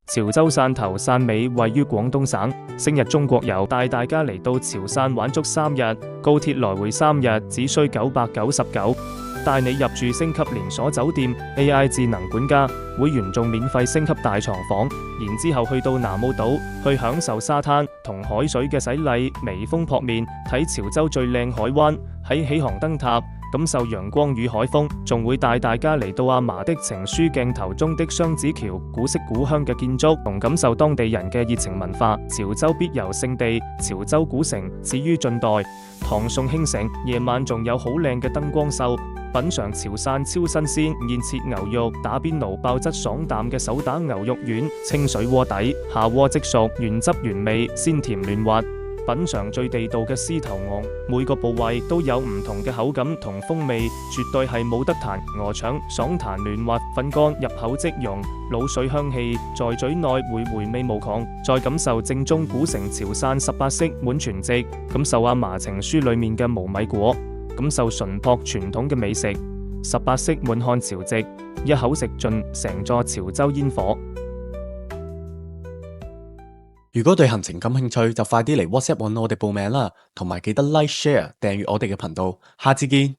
潮州汕頭汕尾位於廣東省，星日中國遊帶大家嚟到潮汕玩足3日，高鐵來回3日只需999，帶你入住星級連鎖酒店 AI 智能管家，會員仲免費升級大床房，然之後去到南澳島去享受沙灘同海水嘅洗禮，微風撲面，睇潮州最靚海灣，喺起航燈塔感受陽光與海風，仲會帶大家嚟到阿嫲的情書鏡頭中的雙子橋，古色古香嘅建築，同感受當地人嘅熱情文化。潮州必遊勝地潮州古城始於晉代，唐宋興盛，夜晚仲有好靚嘅燈光秀。品嚐潮汕超新鮮現切牛肉，打邊爐爆質爽淡嘅手打牛肉丸，清水鍋底，下鍋即熟，原汁原味，鮮甜嫩滑。品嚐最地道嘅獅頭鵝，每個部位都有唔同嘅口感同風味，絕對係冇得彈。鵝腸爽彈嫩滑，粉乾入口即溶，滷水香氣在嘴內會回味無窮。再感受正宗古城潮汕18式滿全席，感受阿嫲情書裡面嘅無米果，感受淳樸傳統嘅美食。18式滿漢潮席，一口食盡成座潮州煙火。如果對行程感興趣，就快啲嚟 WhatsApp 揾我哋報名啦，同埋記得 Like、Share、訂閱我哋嘅頻道，下次見。